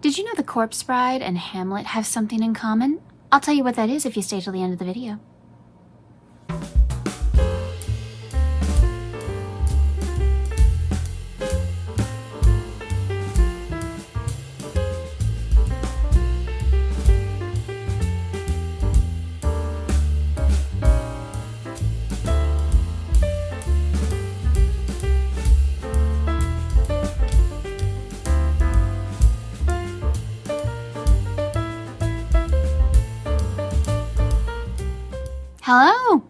Did you know The Corpse Bride and Hamlet have something in common? I'll tell you what that is if you stay till the end of the video. Hello!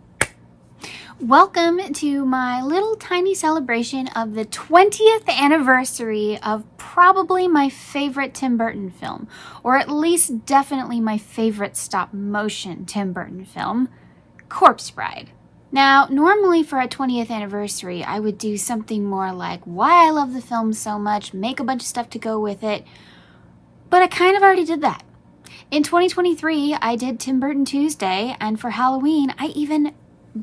Welcome to my little tiny celebration of the 20th anniversary of probably my favorite Tim Burton film, or at least definitely my favorite stop-motion Tim Burton film, Corpse Bride. Now, normally for a 20th anniversary, I would do something more like why I love the film so much, make a bunch of stuff to go with it, but I kind of already did that. In 2023, I did Tim Burton Tuesday, and for Halloween, I even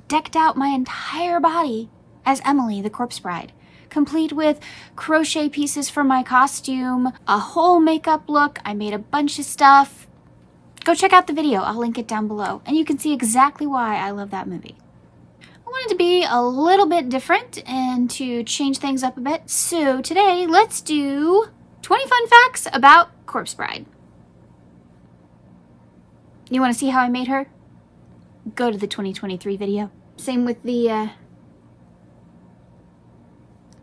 decked out my entire body as Emily, the Corpse Bride, complete with crochet pieces for my costume, a whole makeup look. I made a bunch of stuff. Go check out the video. I'll link it down below, and you can see exactly why I love that movie. I wanted to be a little bit different and to change things up a bit, so today, let's do 20 fun facts about Corpse Bride. You want to see how I made her? Go to the 2023 video. Same with the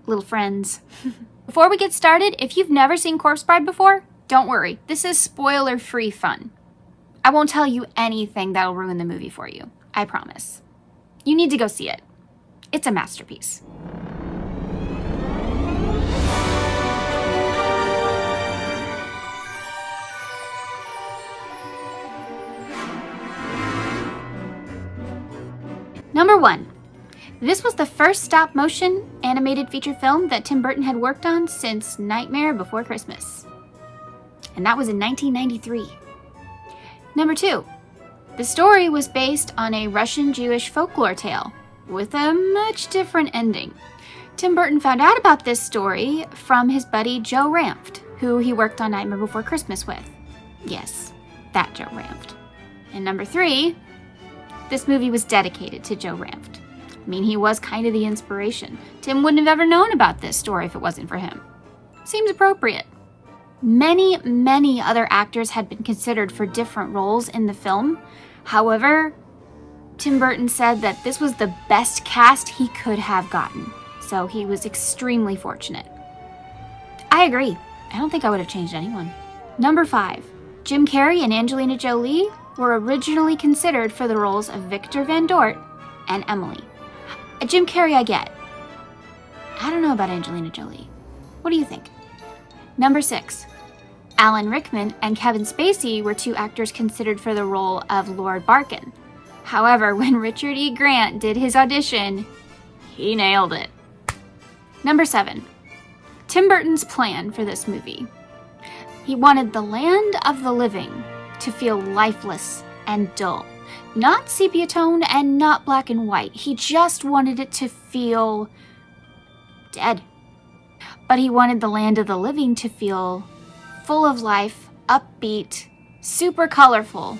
little friends. Before we get started, if you've never seen Corpse Bride before, don't worry. This is spoiler-free fun. I won't tell you anything that'll ruin the movie for you. I promise. You need to go see it. It's a masterpiece. Number 1. This was the first stop-motion animated feature film that Tim Burton had worked on since Nightmare Before Christmas. And that was in 1993. Number 2. The story was based on a Russian Jewish folklore tale with a much different ending. Tim Burton found out about this story from his buddy Joe Ranft, who he worked on Nightmare Before Christmas with. Yes, that Joe Ranft. And number 3, this movie was dedicated to Joe Ranft. I mean, he was kind of the inspiration. Tim wouldn't have ever known about this story if it wasn't for him. Seems appropriate. Many, many other actors had been considered for different roles in the film. However, Tim Burton said that this was the best cast he could have gotten. So he was extremely fortunate. I agree. I don't think I would have changed anyone. Number 5. Jim Carrey and Angelina Jolie were originally considered for the roles of Victor Van Dort and Emily. Jim Carrey I get. I don't know about Angelina Jolie. What do you think? Number 6. Alan Rickman and Kevin Spacey were 2 actors considered for the role of Lord Barkin. However, when Richard E. Grant did his audition, he nailed it. Number 7. Tim Burton's plan for this movie. He wanted the land of the living to feel lifeless and dull. Not sepia toned and not black and white. He just wanted it to feel dead. But he wanted the land of the living to feel full of life, upbeat, super colorful,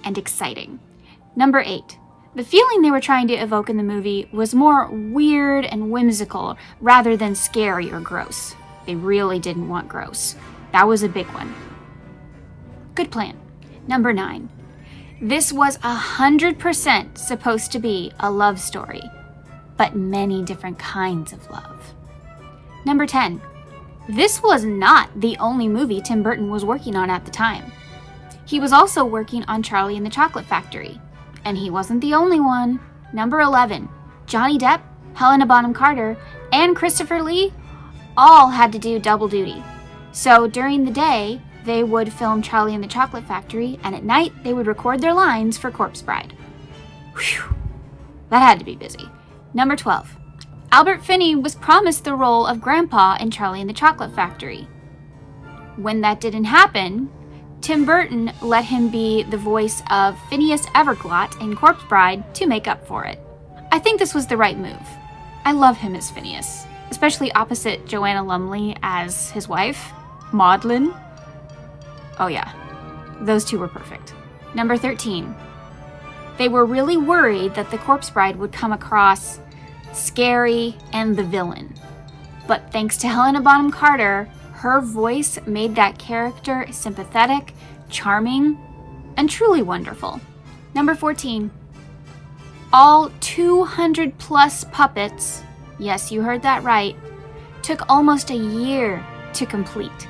and exciting. Number 8. The feeling they were trying to evoke in the movie was more weird and whimsical rather than scary or gross. They really didn't want gross. That was a big one. Good plan. Number 9. This was 100% supposed to be a love story, but many different kinds of love. Number 10. This was not the only movie Tim Burton was working on at the time. He was also working on Charlie and the Chocolate Factory, and he wasn't the only one. Number 11. Johnny Depp, Helena Bonham Carter, and Christopher Lee all had to do double duty. So during the day, they would film Charlie and the Chocolate Factory, and at night, they would record their lines for Corpse Bride. Whew, that had to be busy. Number 12. Albert Finney was promised the role of Grandpa in Charlie and the Chocolate Factory. When that didn't happen, Tim Burton let him be the voice of Phineas Everglot in Corpse Bride to make up for it. I think this was the right move. I love him as Phineas, especially opposite Joanna Lumley as his wife, Maudlin. Oh yeah, those two were perfect. Number 13. They were really worried that the corpse bride would come across scary and the villain. But thanks to Helena Bonham Carter, her voice made that character sympathetic, charming, and truly wonderful. Number 14. All 200 plus puppets, yes, you heard that right, took almost a year to complete.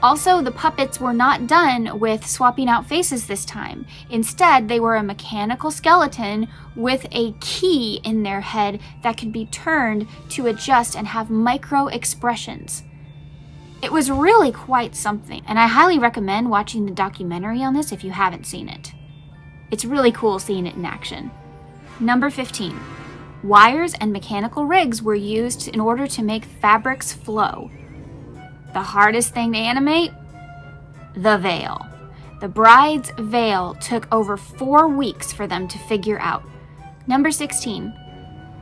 Also, the puppets were not done with swapping out faces this time. Instead, they were a mechanical skeleton with a key in their head that could be turned to adjust and have micro expressions. It was really quite something, and I highly recommend watching the documentary on this if you haven't seen it. It's really cool seeing it in action. Number 15. Wires and mechanical rigs were used in order to make fabrics flow. The hardest thing to animate? The veil. The bride's veil took over 4 weeks for them to figure out. Number 16.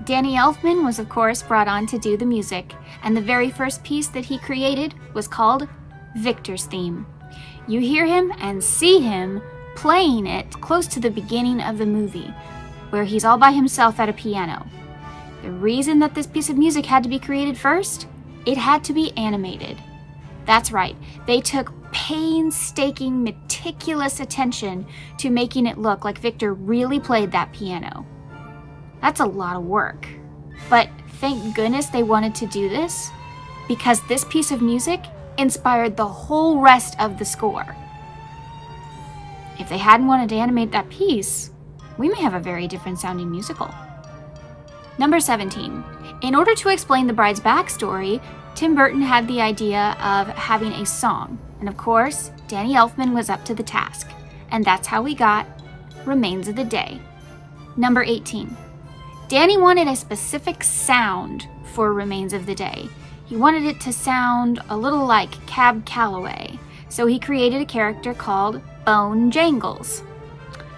Danny Elfman was of course brought on to do the music, and the very first piece that he created was called Victor's Theme. You hear him and see him playing it close to the beginning of the movie, where he's all by himself at a piano. The reason that this piece of music had to be created first? It had to be animated. That's right, they took painstaking, meticulous attention to making it look like Victor really played that piano. That's a lot of work. But thank goodness they wanted to do this, because this piece of music inspired the whole rest of the score. If they hadn't wanted to animate that piece, we may have a very different sounding musical. Number 17. In order to explain the bride's backstory, Tim Burton had the idea of having a song. And of course, Danny Elfman was up to the task. And that's how we got Remains of the Day. Number 18. Danny wanted a specific sound for Remains of the Day. He wanted it to sound a little like Cab Calloway. So he created a character called Bone Jangles.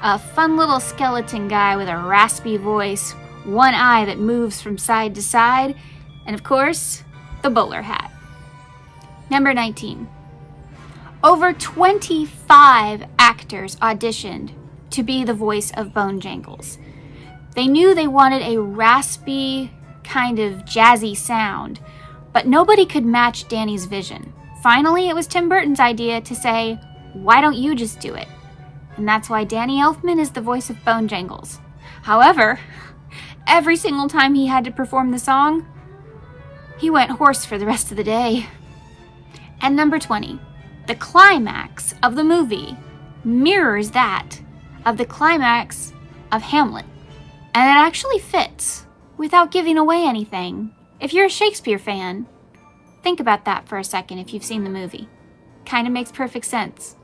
A fun little skeleton guy with a raspy voice, one eye that moves from side to side, and of course, the bowler hat. Number 19. Over 25 actors auditioned to be the voice of Bone Jangles. They knew they wanted a raspy, kind of jazzy sound, but nobody could match Danny's vision. Finally, it was Tim Burton's idea to say, why don't you just do it? And that's why Danny Elfman is the voice of Bone Jangles. However, every single time he had to perform the song, he went hoarse for the rest of the day. And number 20, the climax of the movie mirrors that of the climax of Hamlet. And it actually fits without giving away anything. If you're a Shakespeare fan, think about that for a second if you've seen the movie. Kind of makes perfect sense.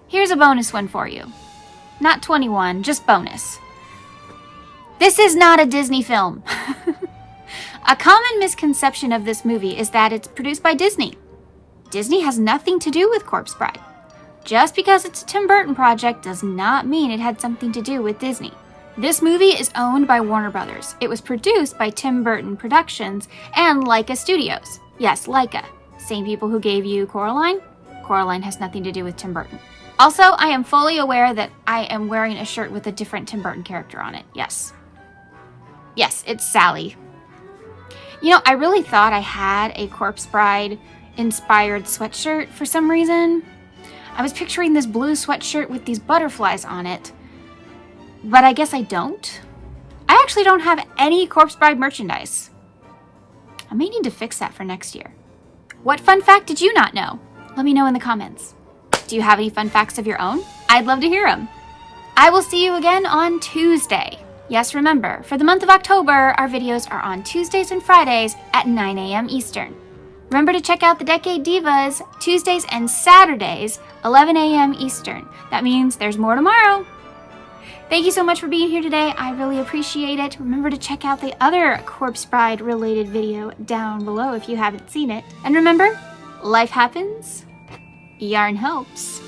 Here's a bonus one for you. Not 21, just bonus. This is not a Disney film. A common misconception of this movie is that it's produced by Disney. Disney has nothing to do with Corpse Bride. Just because it's a Tim Burton project does not mean it had something to do with Disney. This movie is owned by Warner Brothers. It was produced by Tim Burton Productions and Laika Studios. Yes, Laika. Same people who gave you Coraline. Coraline has nothing to do with Tim Burton. Also, I am fully aware that I am wearing a shirt with a different Tim Burton character on it. Yes. Yes, it's Sally. You know, I really thought I had a Corpse Bride inspired sweatshirt for some reason. I was picturing this blue sweatshirt with these butterflies on it, but I guess I don't. I actually don't have any Corpse Bride merchandise. I may need to fix that for next year. What fun fact did you not know? Let me know in the comments. Do you have any fun facts of your own? I'd love to hear them. I will see you again on Tuesday. Yes, remember, for the month of October, our videos are on Tuesdays and Fridays at 9 a.m. Eastern. Remember to check out the Decade Divas Tuesdays and Saturdays, 11 a.m. Eastern. That means there's more tomorrow. Thank you so much for being here today. I really appreciate it. Remember to check out the other Corpse Bride related video down below if you haven't seen it. And remember, life happens, yarn helps,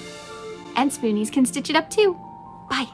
and Spoonies can stitch it up too. Bye.